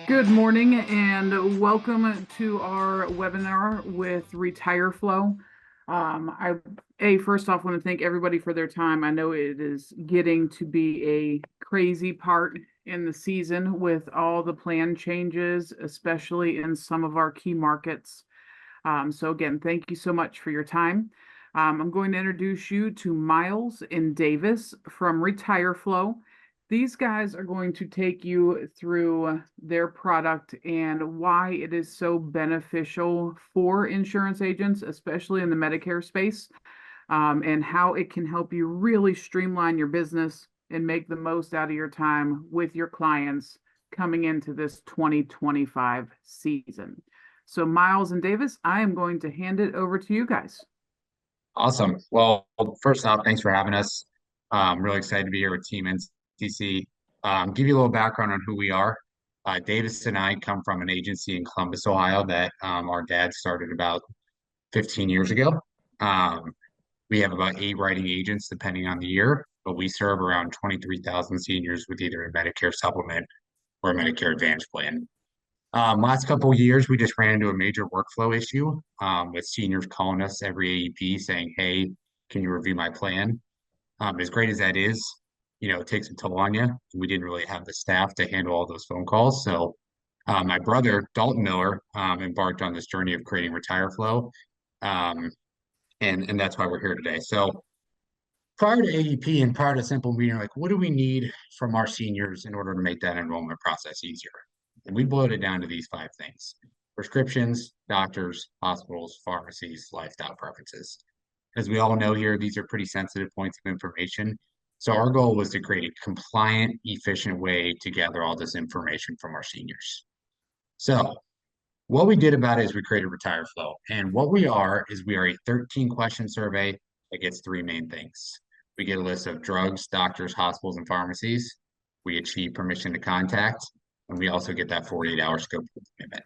Good morning and welcome to our webinar with RetireFlo. First off, want to thank everybody for their time. I know it is getting to be a crazy part in the season with all the plan changes, especially in some of our key markets. So again, thank you so much for your time. I'm going to introduce you to Miles and Davis from RetireFlo. These guys are going to take you through their product and why it is so beneficial for insurance agents, especially in the Medicare space, and how it can help you really streamline your business and make the most out of your time with your clients coming into this 2025 season. So Miles and Davis, I am going to hand it over to you guys. Awesome. Well, first off, thanks for having us. I'm really excited to be here with Team NCC. Give you a little background on who we are. Davis and I come from an agency in Columbus, Ohio that our dad started about 15 years ago. Um, we have about 8 writing agents depending on the year, but we serve around 23,000 seniors with either a Medicare supplement or a Medicare Advantage plan. Last couple of years, we just ran into a major workflow issue with seniors calling us every AEP saying, "Hey, can you review my plan?" As great as that is, it takes a toll on you. We didn't really have the staff to handle all those phone calls. So my brother, Dalton Miller, embarked on this journey of creating RetireFlo, um, and that's why we're here today. So prior to AEP and prior to simple meeting, like, what do we need from our seniors in order to make that enrollment process easier? And we boiled it down to these 5 things: prescriptions, doctors, hospitals, pharmacies, lifestyle preferences. As we all know here, these are pretty sensitive points of information. So our goal was to create a compliant, efficient way to gather all this information from our seniors. So what we did about it is we created RetireFlo. And what we are is we are a 13-question survey that gets 3 main things. We get a list of drugs, doctors, hospitals, and pharmacies. We achieve permission to contact, and we also get that 48-hour scope of commitment.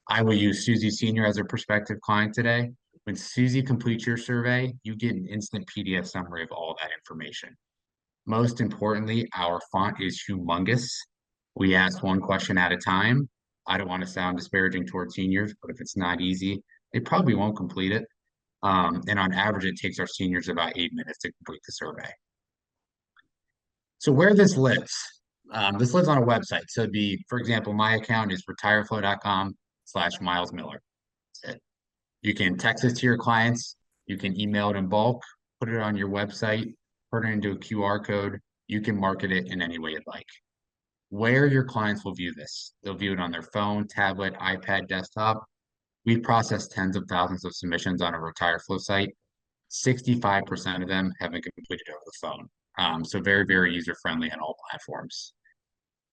I will use Susie Senior as a prospective client today. When Susie completes your survey, you get an instant PDF summary of all that information. Most importantly, our font is humongous. We ask one question at a time. I don't want to sound disparaging towards seniors, but if it's not easy, they probably won't complete it. And on average, it takes our seniors about 8 minutes to complete the survey. So where this lives on a website. So it'd be, for example, my account is retireflo.com/Miles Miller. That's it. You can text this to your clients. You can email it in bulk, put it on your website, turn it into a QR code. You can market it in any way you'd like. Where your clients will view this, they'll view it on their phone, tablet, iPad, desktop. We process tens of thousands of submissions on a RetireFlo site. 65% of them have been completed over the phone. So very, very user-friendly on all platforms.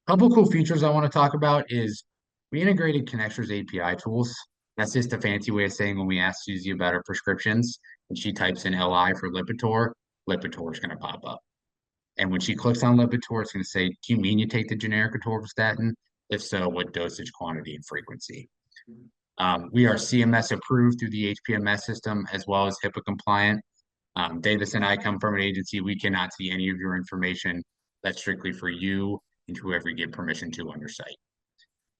A couple cool features I want to talk about is we integrated Connector's API tools. That's just a fancy way of saying when we ask Susie about her prescriptions and she types in LI for Lipitor, Lipitor is going to pop up. And when she clicks on Lipitor, it's going to say, "Do you mean you take the generic atorvastatin? If so, what dosage, quantity, and frequency?" We are CMS approved through the HPMS system as well as HIPAA compliant. Davis and I come from an agency. We cannot see any of your information. That's strictly for you and whoever you give permission to on your site.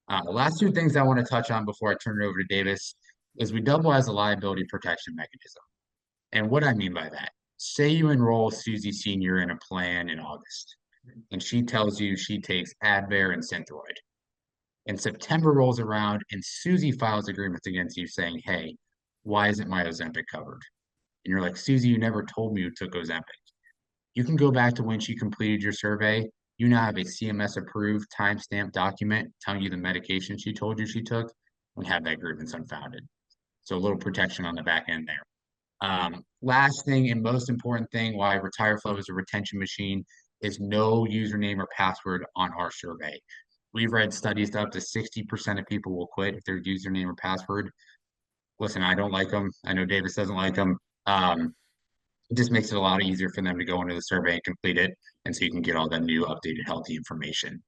The last 2 things I want to touch on before I turn it over to Davis is we double as a liability protection mechanism. And what I mean by that, say you enroll Susie Senior in a plan in August, and she tells you she takes Advair and Synthroid. And September rolls around, and Susie files agreements against you saying, "Hey, why isn't my Ozempic covered?" And you're like, "Susie, you never told me you took Ozempic." You can go back to when she completed your survey. You now have a CMS approved timestamp document telling you the medication she told you she took and have that grievance unfounded. So a little protection on the back end there. Last thing and most important thing why RetireFlo is a retention machine is no username or password on our survey. We've read studies that up to 60% of people will quit if their username or password. Listen, I don't like them. I know Davis doesn't like them. It just makes it a lot easier for them to go into the survey and complete it. And so you can get all that new updated healthy information.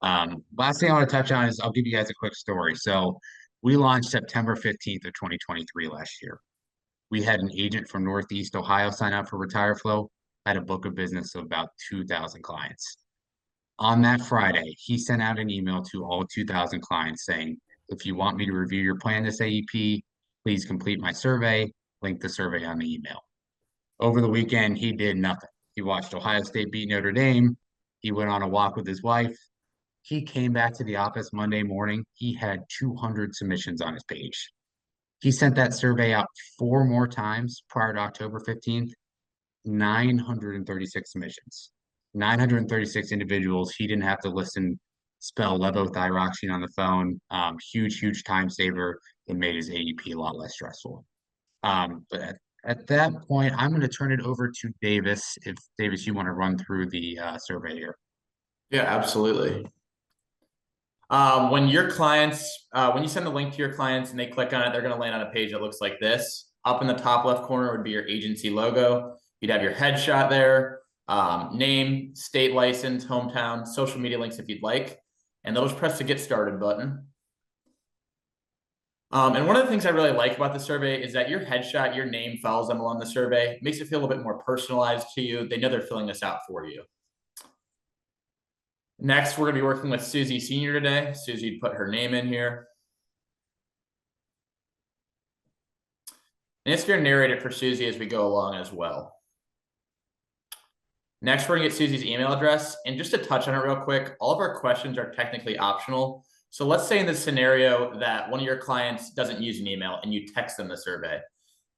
Last thing I want to touch on is I'll give you guys a quick story. So we launched September 15th of 2023 last year. We had an agent from Northeast Ohio sign up for RetireFlo, had a book of business of about 2,000 clients. On that Friday, he sent out an email to all 2,000 clients saying, if you want me to review your plan this AEP, please complete my survey, link the survey on the email. Over the weekend, he did nothing. He watched Ohio State beat Notre Dame. He went on a walk with his wife. He came back to the office Monday morning. He had 200 submissions on his page. He sent that survey out 4 more times prior to October 15th, 936 submissions, 936 individuals. He didn't have to spell levothyroxine on the phone. Huge time saver. It made his AEP a lot less stressful. But at that point, I'm going to turn it over to Davis. If Davis, you want to run through the survey here. Yeah, absolutely. When your clients, when you send the link to your clients and they click on it, they're going to land on a page that looks like this. Up in the top left corner would be your agency logo. You'd have your headshot there, name, state license, hometown, social media links if you'd like, and they'll just press the get started button. And one of the things I really like about the survey is that your headshot, your name follows them along the survey, makes it feel a little bit more personalized to you. They know they're filling this out for you. Next, we're going to be working with Susie Senior today. Susie put her name in here. And it's going to narrate it for Susie as we go along as well. Next, we're going to get Susie's email address. And just to touch on it real quick, all of our questions are technically optional. So let's say in this scenario that one of your clients doesn't use an email and you text them the survey.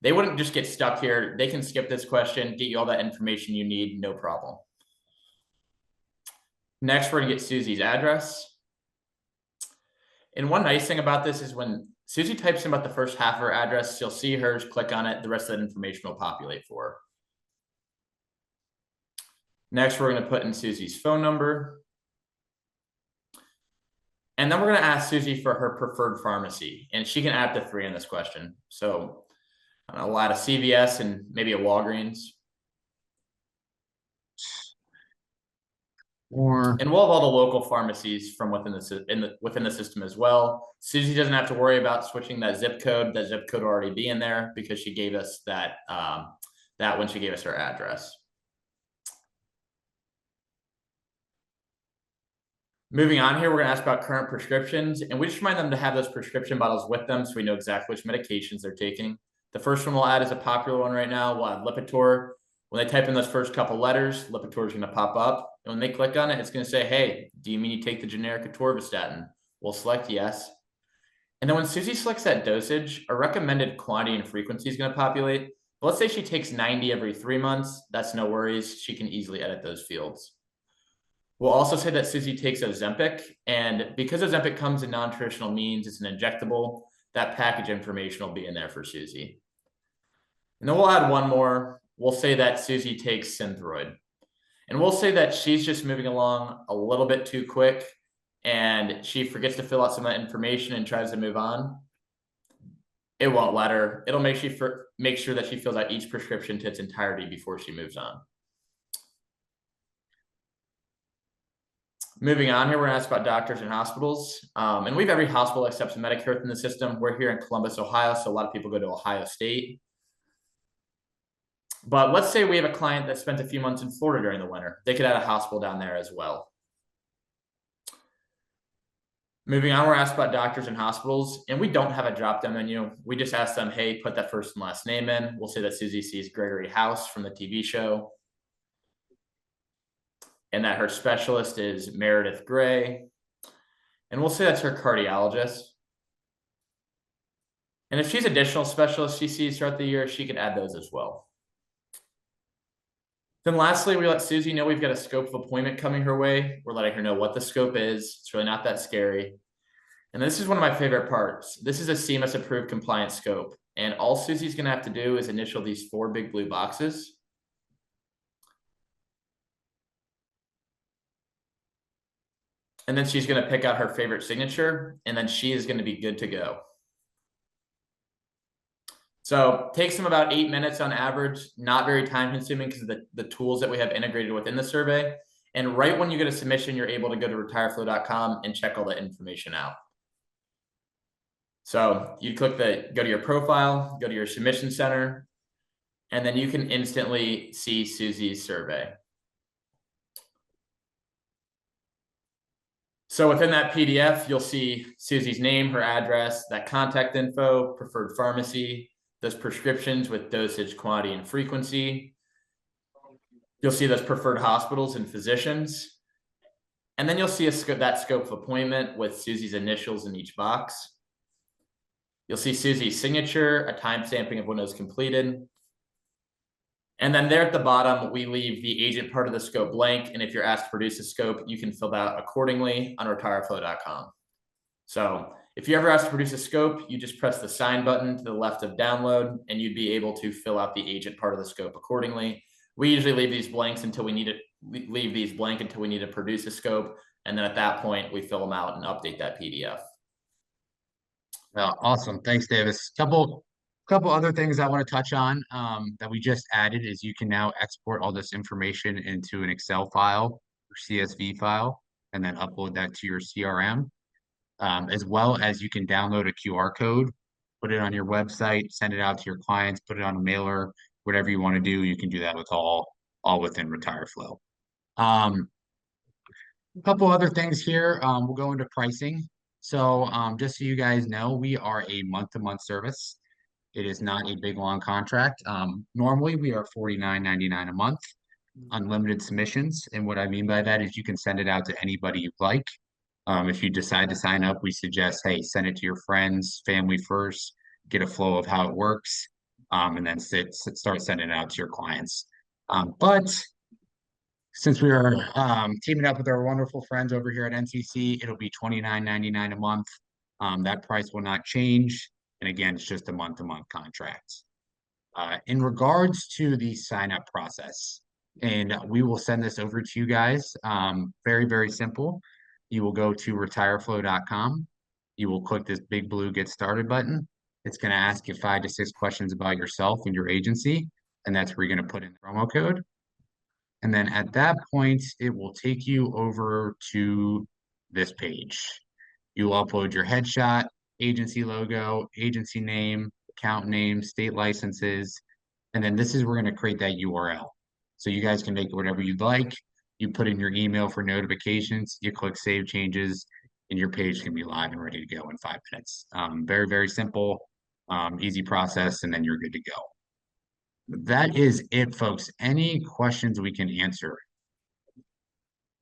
They wouldn't just get stuck here. They can skip this question, get you all that information you need, no problem. Next, we're going to get Susie's address. And one nice thing about this is when Susie types in about the first half of her address, you'll see hers, click on it, the rest of that information will populate for her. Next, we're going to put in Susie's phone number. And then we're going to ask Susie for her preferred pharmacy. And she can add to 3 in this question. So a lot of CVS and maybe a Walgreens. And we'll have all the local pharmacies from within the system as well. Susie doesn't have to worry about switching that zip code. That zip code will already be in there because she gave us that when she gave us her address. Moving on here, we're going to ask about current prescriptions, and we just remind them to have those prescription bottles with them so we know exactly which medications they're taking. The first one we'll add is a popular one right now. We'll add Lipitor. When they type in those first couple letters, Lipitor is going to pop up. And when they click on it, it's going to say, hey, do you mean you take the generic atorvastatin? We'll select yes. And then when Susie selects that dosage, a recommended quantity and frequency is going to populate. But let's say she takes 90 every 3 months. That's no worries. She can easily edit those fields. We'll also say that Susie takes Ozempic. And because Ozempic comes in non-traditional means, it's an injectable, that package information will be in there for Susie. And then we'll add one more. We'll say that Susie takes Synthroid. And we'll say that she's just moving along a little bit too quick and she forgets to fill out some of that information and tries to move on. It won't let her. It'll make sure that she fills out each prescription to its entirety before she moves on. Moving on here, we're going to ask about doctors and hospitals. And we have every hospital accepts Medicare within the system. We're here in Columbus, Ohio, so a lot of people go to Ohio State. But let's say we have a client that spent a few months in Florida during the winter. They could add a hospital down there as well. Moving on, we're asked about doctors and hospitals, and we don't have a drop-down menu. We just ask them, hey, put that first and last name in. We'll say that Susie sees Gregory House from the TV show, and that her specialist is Meredith Gray. And we'll say that's her cardiologist. And if she's additional specialists she sees throughout the year, she can add those as well. Then lastly, we let Susie know we've got a scope of appointment coming her way. We're letting her know what the scope is. It's really not that scary. And this is one of my favorite parts. This is a CMS approved compliance scope. And all Susie's going to have to do is initial these 4 big blue boxes. And then she's going to pick out her favorite signature, and then she is going to be good to go. So it takes them about 8 minutes on average, not very time consuming because of the tools that we have integrated within the survey. And right when you get a submission, you're able to go to retireflo.com and check all that information out. So you go to your profile, go to your submission center, and then you can instantly see Susie's survey. So within that PDF, you'll see Susie's name, her address, that contact info, preferred pharmacy, those prescriptions with dosage, quantity, and frequency. You'll see those preferred hospitals and physicians. And then you'll see that scope of appointment with Susie's initials in each box. You'll see Susie's signature, a time stamping of when it was completed. And then there at the bottom, we leave the agent part of the scope blank. And if you're asked to produce a scope, you can fill that out accordingly on retireflo.com. So if you ever asked to produce a scope, you just press the sign button to the left of download, and you'd be able to fill out the agent part of the scope accordingly. We usually leave these blanks until we need to leave these blank until we need to produce a scope. And then at that point, we fill them out and update that PDF. Awesome. Thanks, Davis. Couple other things I want to touch on that we just added is you can now export all this information into an Excel file or CSV file and then upload that to your CRM. As well as you can download a QR code, put it on your website, send it out to your clients, put it on a mailer, whatever you want to do, you can do that with all within RetireFlo. A couple other things here. We'll go into pricing. So just so you guys know, we are a month-to-month service. It is not a big long contract. Normally we are $49.99 a month, unlimited submissions. And what I mean by that is you can send it out to anybody you like. If you decide to sign up, we suggest, hey, send it to your friends, family first, get a flow of how it works, and then start sending it out to your clients. But since we are teaming up with our wonderful friends over here at NCC, it'll be $29.99 a month. That price will not change. And again, it's just a month-to-month contract. In regards to the sign-up process, and we will send this over to you guys, very, very simple. You will go to retireflo.com. You will click this big blue Get Started button. It's going to ask you 5 to 6 questions about yourself and your agency, and that's where you're going to put in the promo code. And then at that point, it will take you over to this page. You will upload your headshot, agency logo, agency name, account name, state licenses, and then this is where we're going to create that URL. So you guys can make it whatever you'd like. You put in your email for notifications, you click Save Changes, and your page can be live and ready to go in 5 minutes. Very, very simple, easy process, and then you're good to go. That is it, folks. Any questions we can answer?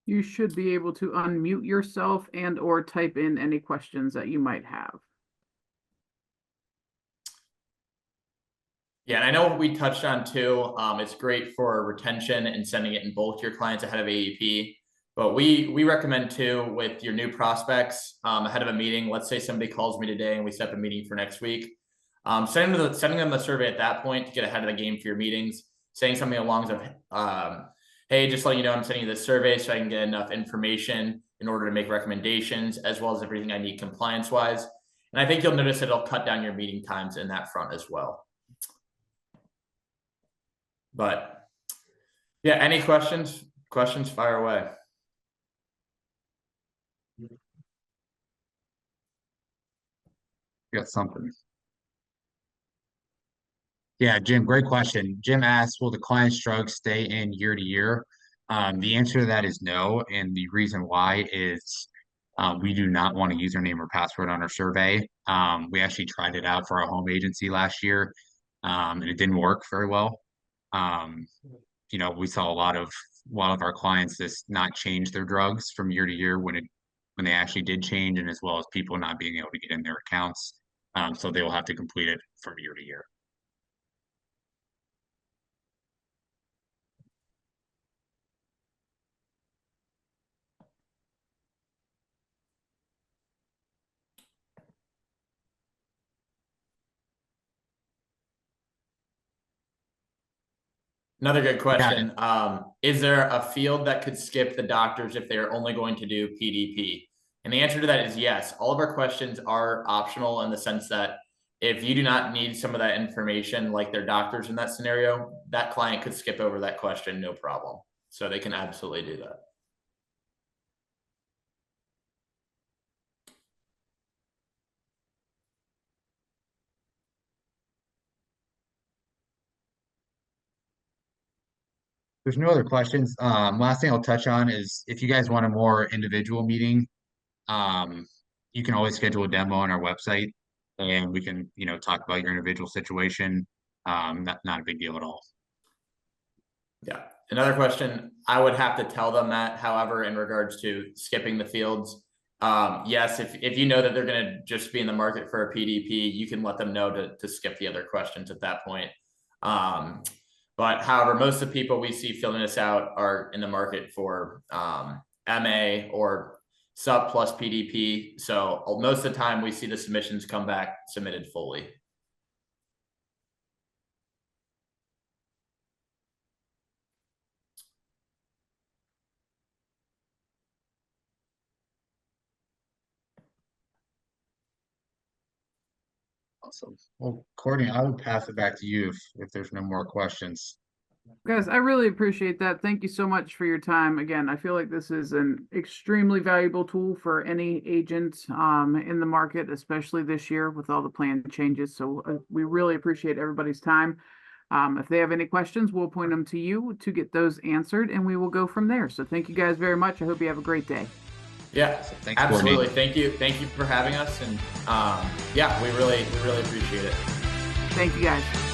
You should be able to unmute yourself and or type in any questions that you might have. Yeah, and I know we touched on too, it's great for retention and sending it in bulk to your clients ahead of AEP. But we recommend too, with your new prospects ahead of a meeting, let's say somebody calls me today and we set up a meeting for next week. Sending them the survey at that point to get ahead of the game for your meetings, saying something along the hey, just letting you know I'm sending you this survey so I can get enough information in order to make recommendations, as well as everything I need compliance-wise. And I think you'll notice it'll cut down your meeting times in that front as well. But yeah, any questions? Questions, fire away. Got something. Yeah, Jim, great question. Jim asks, will the client's drugs stay in year to year? The answer to that is no. And the reason why is we do not want a username or password on our survey. We actually tried it out for our home agency last year, and it didn't work very well. You know, we saw a lot of our clients just not change their drugs from year to year when they actually did change, and as well as people not being able to get in their accounts. So they will have to complete it from year to year. Another good question. Is there a field that could skip the doctors if they're only going to do PDP? And the answer to that is yes. All of our questions are optional in the sense that if you do not need some of that information, like their doctors in that scenario, that client could skip over that question, no problem. So they can absolutely do that. There's no other questions. Last thing I'll touch on is if you guys want a more individual meeting, you can always schedule a demo on our website, and we can, talk about your individual situation. Not a big deal at all. Yeah. Another question, I would have to tell them that, however, in regards to skipping the fields. Yes, if you know that they're going to just be in the market for a PDP, you can let them know to skip the other questions at that point. But however, most of the people we see filling this out are in the market for MA or sub plus PDP. So most of the time we see the submissions come back submitted fully. Awesome. Well, Courtney, I will pass it back to you if there's no more questions. Guys, I really appreciate that. Thank you so much for your time. Again, I feel like this is an extremely valuable tool for any agent in the market, especially this year with all the plan changes. So we really appreciate everybody's time. If they have any questions, we'll point them to you to get those answered, and we will go from there. So thank you guys very much. I hope you have a great day. Yeah, Thanks, absolutely. Courtney. Thank you for having us. And yeah, we really appreciate it. Thank you guys.